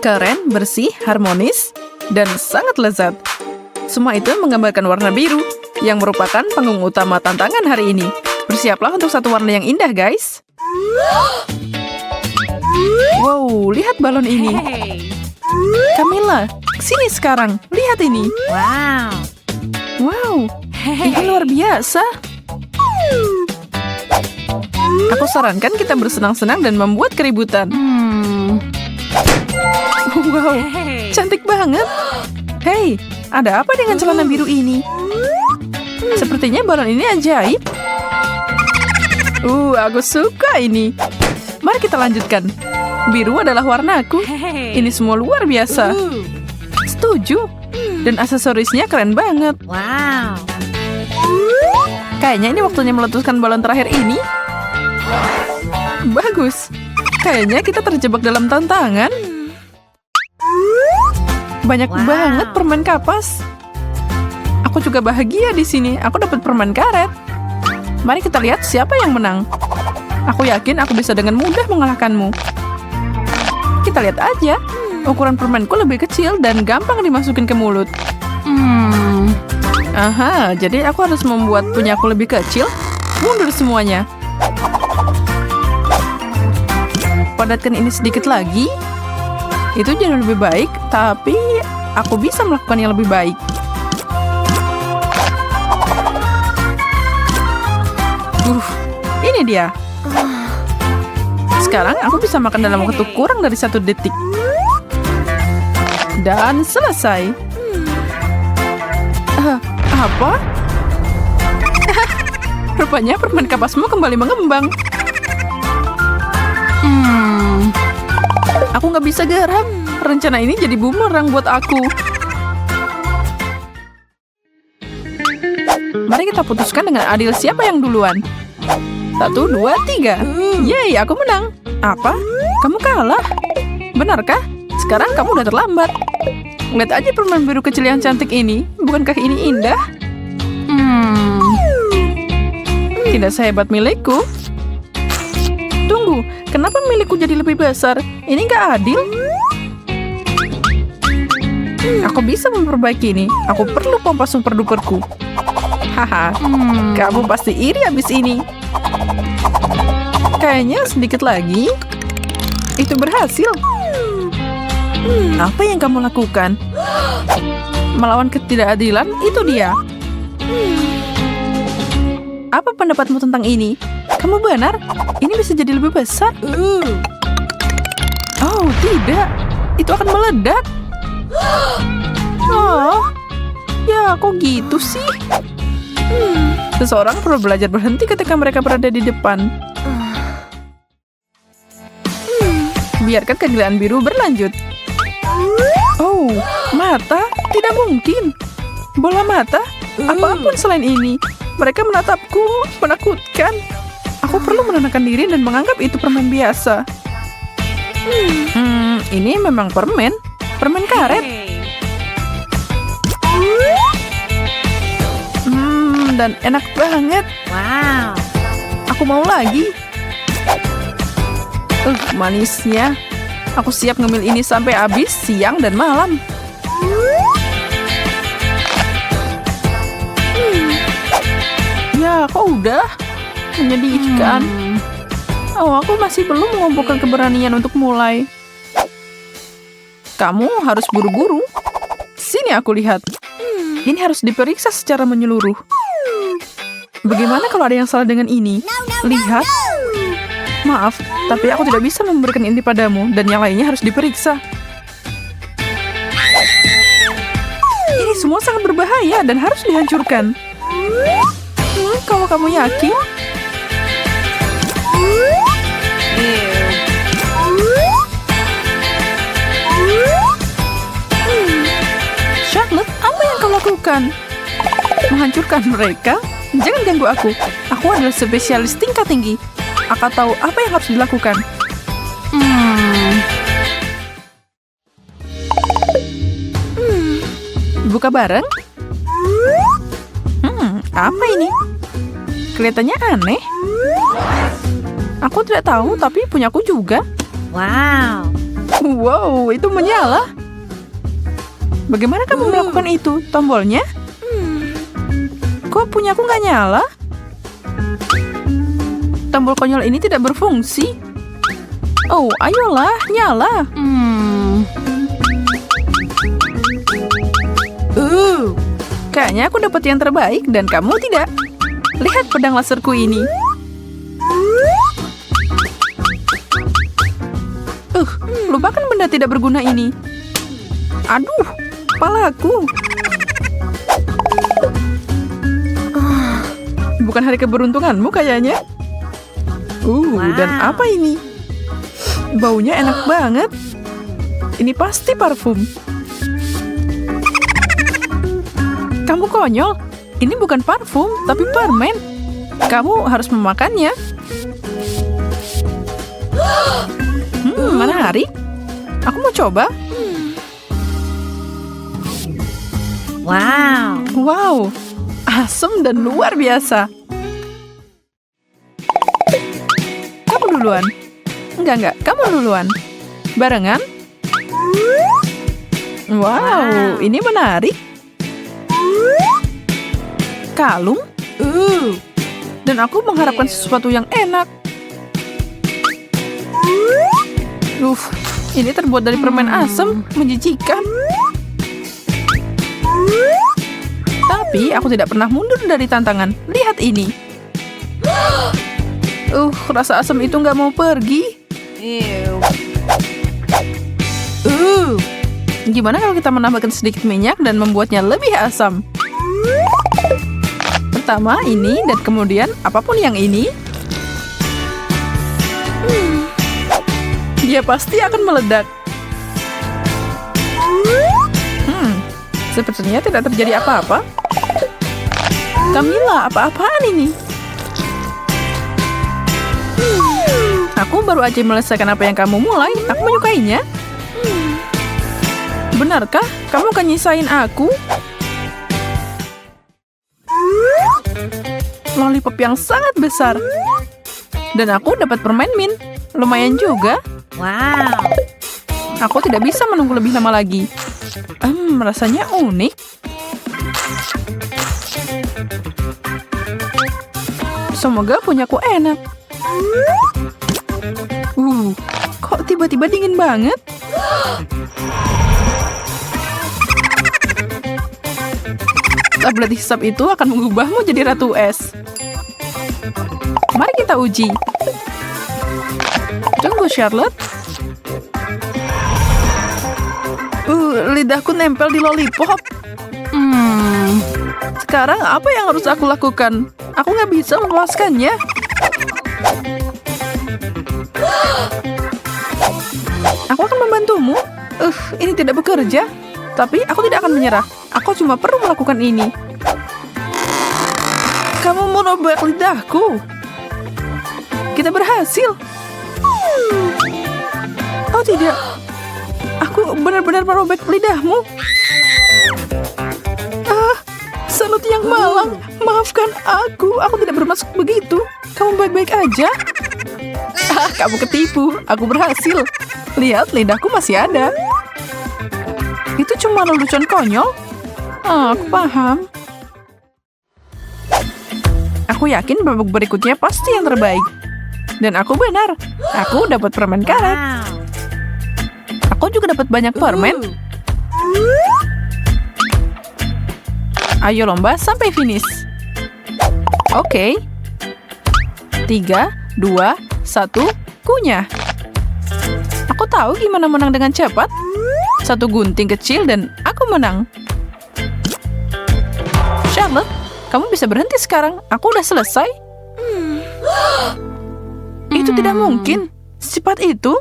Keren, bersih, harmonis, dan sangat lezat. Semua itu menggambarkan warna biru, yang merupakan panggung utama tantangan hari ini. Bersiaplah untuk satu warna yang indah, guys. Wow, lihat balon ini. Camilla, sini sekarang. Lihat ini. Wow, ini luar biasa. Aku sarankan kita bersenang-senang dan membuat keributan. Wow, cantik banget. Hei, ada apa dengan celana biru ini? Sepertinya balon ini ajaib. Aku suka ini. Mari kita lanjutkan. Biru adalah warnaku. Ini semua luar biasa. Setuju. Dan aksesorisnya keren banget. Kayaknya ini waktunya meletuskan balon terakhir ini. Bagus. Kayaknya kita terjebak dalam tantangan. Banyak banget permen kapas. Aku juga bahagia di sini. Aku dapat permen karet. Mari kita lihat siapa yang menang. Aku yakin aku bisa dengan mudah mengalahkanmu. Kita lihat aja. Ukuran permenku lebih kecil dan gampang dimasukin ke mulut. Aha, jadi aku harus membuat punyaku lebih kecil. Mundur semuanya. Padatkan ini sedikit lagi. Itu jauh lebih baik, tapi aku bisa melakukan yang lebih baik. Ini dia. Sekarang aku bisa makan dalam waktu kurang dari 1 detik. Dan selesai. Apa? Rupanya permen kapasmu kembali mengembang. Aku nggak bisa gerak. Rencana ini jadi bumerang buat aku. Mari kita putuskan dengan adil siapa yang duluan. 1, 2, 3. Yeay, aku menang. Apa? Kamu kalah? Benarkah? Sekarang kamu udah terlambat. Lihat aja permen biru kecil yang cantik ini. Bukankah ini indah? Tidak sehebat milikku. Tunggu, kenapa milikku jadi lebih besar? Ini nggak adil. Aku bisa memperbaiki ini. Aku perlu pompa super duperku. Haha, kamu pasti iri abis ini. Kayaknya sedikit lagi. Itu berhasil. Apa yang kamu lakukan? Melawan ketidakadilan, itu dia. Apa pendapatmu tentang ini? Kamu benar, ini bisa jadi lebih besar. Oh, tidak. Itu akan meledak. Oh, ya kok gitu sih? Seseorang perlu belajar berhenti ketika mereka berada di depan. Biarkan kegilaan biru berlanjut. Oh, mata? Tidak mungkin. Bola mata? Apapun selain ini. Mereka menatapku, menakutkan. Aku perlu menenangkan diri dan menganggap itu permen biasa. Ini memang permen. Permen karet. Dan enak banget. Wow. Aku mau lagi. Manisnya. Aku siap ngemil ini sampai habis siang dan malam. Ya, kok udah? Menyedihkan. Oh, aku masih belum mengumpulkan keberanian untuk mulai. Kamu harus buru-buru. Sini aku lihat. Ini harus diperiksa secara menyeluruh. Bagaimana kalau ada yang salah dengan ini? Lihat. Maaf, tapi aku tidak bisa memberikan ini padamu dan yang lainnya harus diperiksa. Ini semua sangat berbahaya dan harus dihancurkan. Kalau kamu yakin? Charlotte, apa yang kau lakukan? Menghancurkan mereka? Jangan ganggu aku. Aku adalah spesialis tingkat tinggi. Aku tahu apa yang harus dilakukan. Buka bareng? Apa ini? Kelihatannya aneh. Aku tidak tahu, tapi punyaku juga. Wow. Wow, itu menyala. Bagaimana kamu melakukan itu? Tombolnya? Kok punya aku nggak nyala? Tombol konyol ini tidak berfungsi. Oh, ayolah, nyala. Kayaknya aku dapat yang terbaik dan kamu tidak. Lihat pedang laserku ini. Lupakan benda tidak berguna ini. Aduh, kepalaku. Bukan hari keberuntunganmu kayaknya. Dan apa ini? Baunya enak banget. Ini pasti parfum. Kamu konyol. Ini bukan parfum, tapi permen. Kamu harus memakannya. Menarik. Aku mau coba. Wow, asam dan luar biasa. Kamu duluan. Enggak, kamu duluan. Barengan. Wow, ini menarik. Kalung. Dan aku mengharapkan sesuatu yang enak. Ini terbuat dari permen asam, menjijikan. Tapi aku tidak pernah mundur dari tantangan. Lihat ini. Rasa asam itu nggak mau pergi. Gimana kalau kita menambahkan sedikit minyak dan membuatnya lebih asam? Pertama ini dan kemudian apapun yang ini. Dia pasti akan meledak. Sepertinya tidak terjadi apa-apa. Camilla, apa-apaan ini? Aku baru aja menyelesaikan apa yang kamu mulai. Aku menyukainya. Benarkah? Kamu akan nyisain aku? Lollipop yang sangat besar. Dan aku dapat permen mint. Lumayan juga. Aku tidak bisa menunggu lebih lama lagi. Rasanya unik. Semoga punyaku enak. Kok tiba-tiba dingin banget? Tablet hisap itu akan mengubahmu jadi ratu es. Mari kita uji. Tunggu, Charlotte. Lidahku nempel di lollipop. Sekarang apa yang harus aku lakukan? Aku nggak bisa melepaskannya. Aku akan membantumu. Ini tidak bekerja. Tapi aku tidak akan menyerah. Aku cuma perlu melakukan ini. Kamu merobek lidahku. Kita berhasil. Oh tidak. Aku benar-benar merobek lidahmu. Salut yang malang. Maafkan aku. Aku tidak bermaksud begitu. Kamu baik-baik aja. Kamu ketipu. Aku berhasil. Lihat, lidahku masih ada. Itu cuma lelucon konyol. Aku paham. Aku yakin babak berikutnya pasti yang terbaik. Dan aku benar. Aku dapat permen karet. Aku juga dapat banyak permen. Ayo lomba sampai finish. Oke. 3, 2, 1, kunyah. Aku tahu gimana menang dengan cepat. Satu gunting kecil dan aku menang. Charlotte, kamu bisa berhenti sekarang. Aku udah selesai. Itu tidak mungkin. Secepat itu?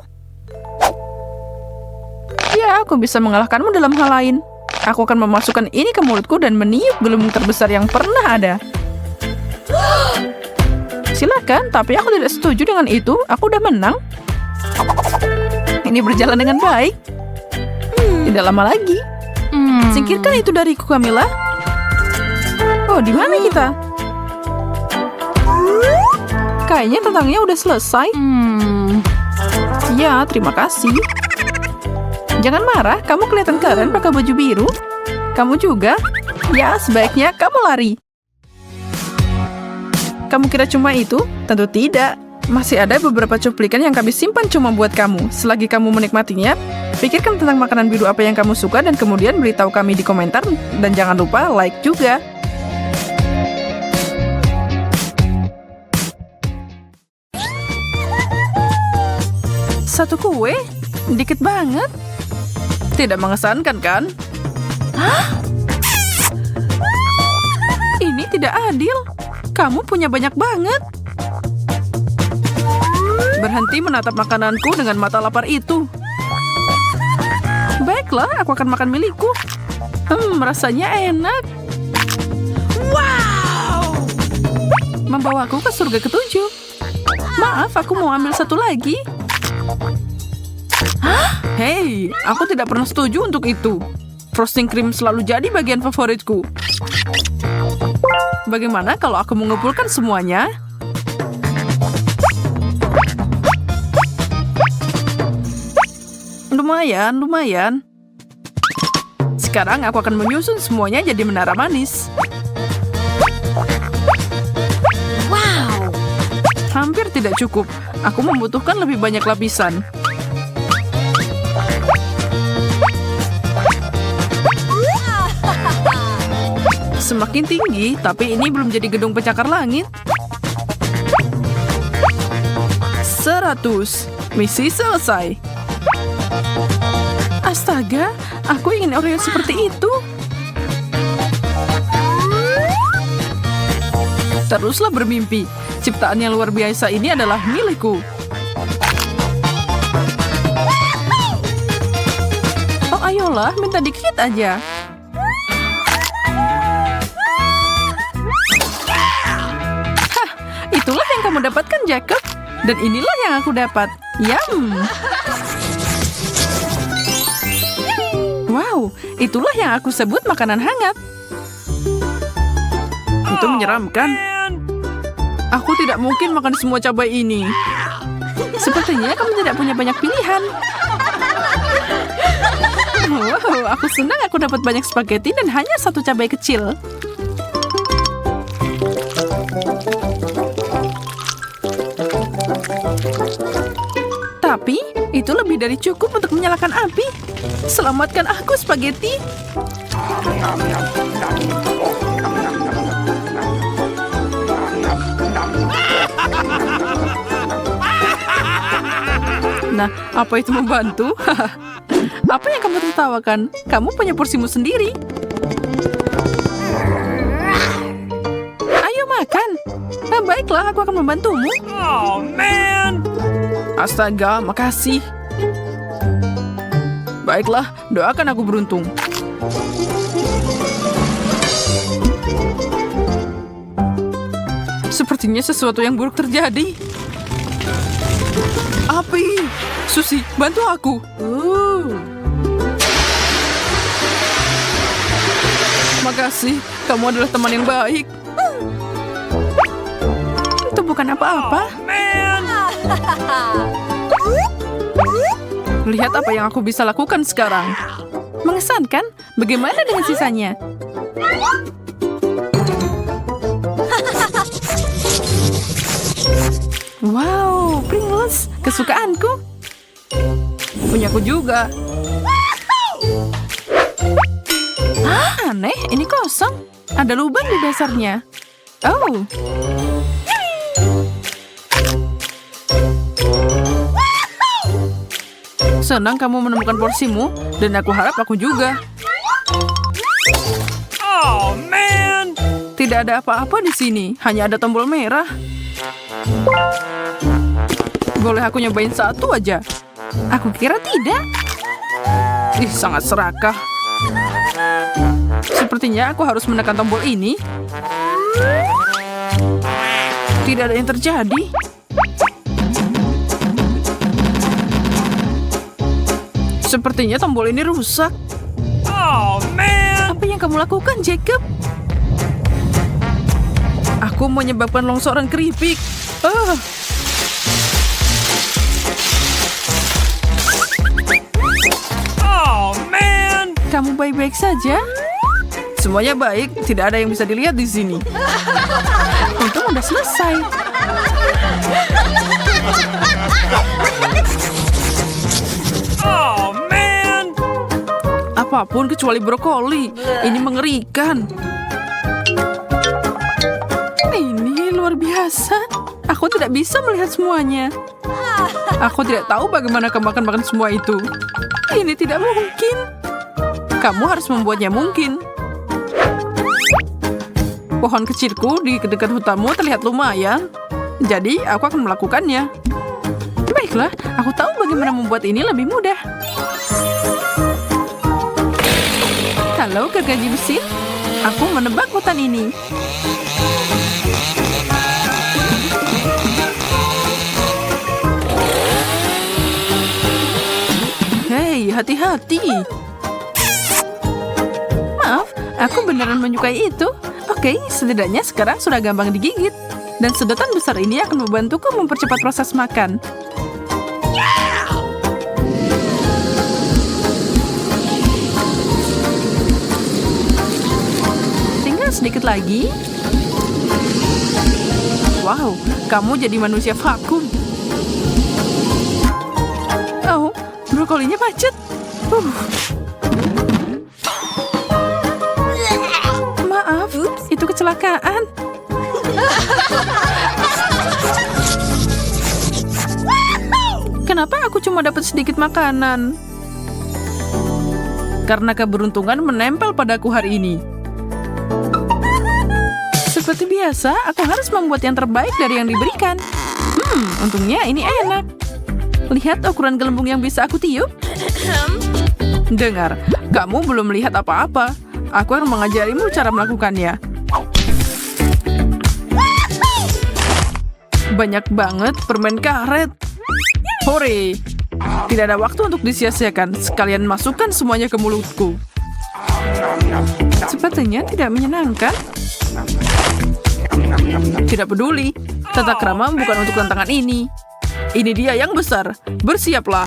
Ya, aku bisa mengalahkanmu dalam hal lain. Aku akan memasukkan ini ke mulutku dan meniup gelembung terbesar yang pernah ada. Silakan, tapi aku tidak setuju dengan itu. Aku udah menang. Ini berjalan dengan baik. Tidak lama lagi. Singkirkan itu dariku, Camilla. Oh, di mana kita? Kayaknya tentangnya udah selesai. Ya, terima kasih. Jangan marah, kamu kelihatan keren pakai baju biru. Kamu juga? Ya, sebaiknya kamu lari. Kamu kira cuma itu? Tentu tidak. Masih ada beberapa cuplikan yang kami simpan cuma buat kamu. Selagi kamu menikmatinya, pikirkan tentang makanan biru apa yang kamu suka dan kemudian beritahu kami di komentar. Dan jangan lupa like juga. Satu kue? Dikit banget. Tidak mengesankan, kan? Hah? Ini tidak adil. Kamu punya banyak banget. Berhenti menatap makananku dengan mata lapar itu. Baiklah, aku akan makan milikku. Rasanya enak. Wow! Membawaku ke surga ketujuh. Maaf, aku mau ambil satu lagi. Hah? Hei, aku tidak pernah setuju untuk itu. Frosting cream selalu jadi bagian favoritku. Bagaimana kalau aku mengumpulkan semuanya? Lumayan, lumayan. Sekarang aku akan menyusun semuanya jadi menara manis. Wow! Hampir tidak cukup. Aku membutuhkan lebih banyak lapisan. Semakin tinggi, tapi ini belum jadi gedung pencakar langit. 100. Misi selesai. Astaga, aku ingin Oreo seperti itu. Teruslah bermimpi. Ciptaan yang luar biasa ini adalah milikku. Oh, ayolah, minta dikit aja. Hah, itulah yang kamu dapatkan, Jacob. Dan inilah yang aku dapat. Yum! Wow, itulah yang aku sebut makanan hangat. Itu menyeramkan. Aku tidak mungkin makan semua cabai ini. Sepertinya kamu tidak punya banyak pilihan. Wow, aku senang aku dapat banyak spaghetti dan hanya satu cabai kecil. Tapi, itu lebih dari cukup untuk menyalakan api. Selamatkan aku, spaghetti. Nah, apa itu membantu? Apa yang kamu tertawakan? Kamu punya porsimu sendiri. Ayo makan. Nah, baiklah, aku akan membantumu. Oh, man. Astaga, makasih. Baiklah, doakan aku beruntung. Sepertinya sesuatu yang buruk terjadi. Api! Susi, bantu aku. Makasih, kamu adalah teman yang baik. Itu bukan apa-apa. Lihat apa yang aku bisa lakukan sekarang. Mengesankan? Bagaimana dengan sisanya? Wow, Pringles, kesukaanku. Punyaku juga. Hah, aneh, ini kosong. Ada lubang di dasarnya. Oh. Senang kamu menemukan porsimu, dan aku harap aku juga. Oh, man. Tidak ada apa-apa di sini, hanya ada tombol merah. Boleh aku nyobain satu aja? Aku kira tidak. Ih, sangat serakah. Sepertinya aku harus menekan tombol ini. Tidak ada yang terjadi. Sepertinya tombol ini rusak. Oh, man. Apa yang kamu lakukan, Jacob? Aku menyebabkan longsoran keripik. kamu baik-baik saja? Semuanya baik, tidak ada yang bisa dilihat di sini. Untung udah selesai. Oh, man! Apapun kecuali brokoli. Ini mengerikan. Ini luar biasa. Aku tidak bisa melihat semuanya. Aku tidak tahu bagaimana kamu akan makan semua itu. Ini tidak mungkin. Kamu harus membuatnya mungkin. Pohon kecilku di dekat hutanmu terlihat lumayan. Jadi aku akan melakukannya. Baiklah, aku tahu bagaimana membuat ini lebih mudah. Halo, gergaji mesin. Aku menebak hutan ini. Hei, hati-hati. Maaf, aku beneran menyukai itu. Oke, setidaknya sekarang sudah gampang digigit. Dan sedotan besar ini akan membantuku mempercepat proses makan. Tinggal sedikit lagi. Wow, kamu jadi manusia vakum. Oh, brokolinya macet. Maaf, itu kecelakaan. Kenapa aku cuma dapat sedikit makanan? Karena keberuntungan menempel padaku hari ini. Seperti biasa, aku harus membuat yang terbaik dari yang diberikan. Untungnya ini enak. Lihat ukuran gelembung yang bisa aku tiup. Dengar, kamu belum melihat apa-apa. Aku akan mengajarimu cara melakukannya. Banyak banget permen karet. Hore! Tidak ada waktu untuk disia-siakan. Sekalian masukkan semuanya ke mulutku. Sepertinya tidak menyenangkan. Tidak peduli. Tata krama bukan untuk tantangan ini. Ini dia yang besar. Bersiaplah.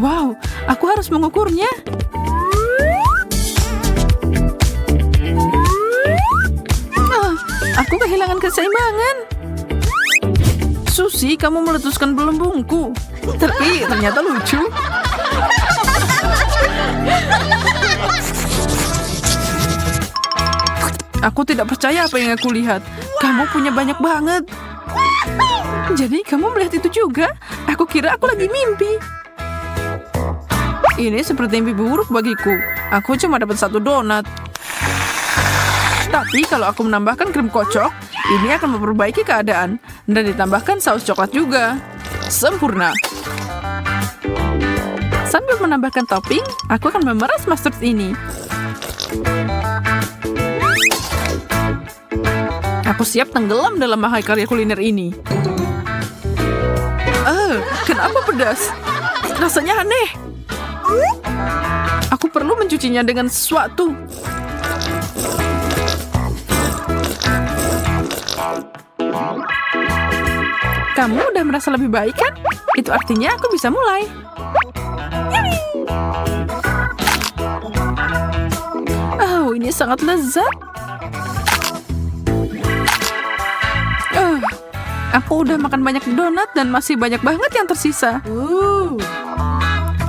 Wow, aku harus mengukurnya. Aku kehilangan keseimbangan. Susi, kamu meletuskan belembungku. Tapi ternyata lucu. Aku tidak percaya apa yang aku lihat. Kamu punya banyak banget. Jadi kamu melihat itu juga? Aku kira aku lagi mimpi. Ini seperti mimpi buruk bagiku. Aku cuma dapat 1 donat. Tapi kalau aku menambahkan krim kocok, ini akan memperbaiki keadaan. Dan ditambahkan saus coklat juga. Sempurna. Sambil menambahkan topping, aku akan memeras mustard ini. Aku siap tenggelam dalam mahakarya kuliner ini. Kenapa pedas? Rasanya aneh. Aku perlu mencucinya dengan sesuatu. Kamu udah merasa lebih baik kan? Itu artinya aku bisa mulai. Oh, ini sangat lezat. Aku udah makan banyak donat dan masih banyak banget yang tersisa.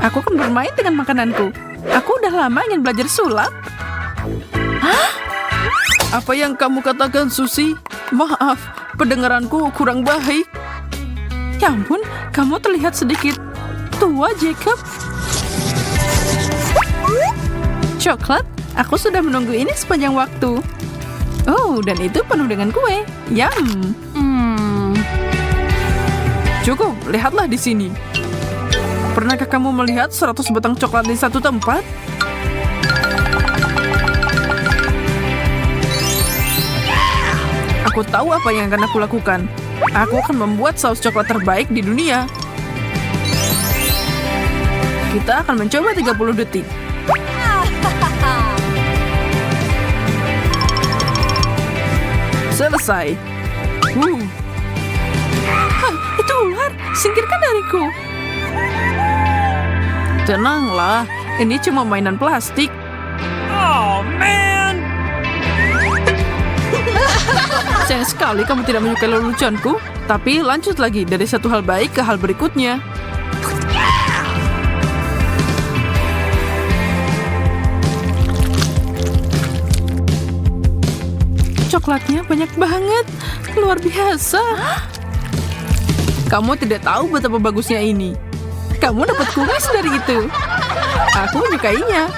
Aku akan bermain dengan makananku. Aku udah lama ingin belajar sulap. Hah? Apa yang kamu katakan, Susi? Maaf, pendengaranku kurang baik. Ya ampun, kamu terlihat sedikit tua, Jacob. Coklat, aku sudah menunggu ini sepanjang waktu. Oh, dan itu penuh dengan kue. Yum. Cukup, lihatlah di sini. Pernahkah kamu melihat 100 batang coklat di satu tempat? Aku tahu apa yang akan aku lakukan. Aku akan membuat saus coklat terbaik di dunia. Kita akan mencoba 30 detik. Selesai. Hah, itu ular. Singkirkan dariku. Tenanglah, ini cuma mainan plastik. Oh, man! Sayang sekali kamu tidak menyukai leluconku. Tapi lanjut lagi dari satu hal baik ke hal berikutnya. Coklatnya banyak banget. Luar biasa. Kamu tidak tahu betapa bagusnya ini. Kamu dapat kumis dari itu. Aku menyukainya.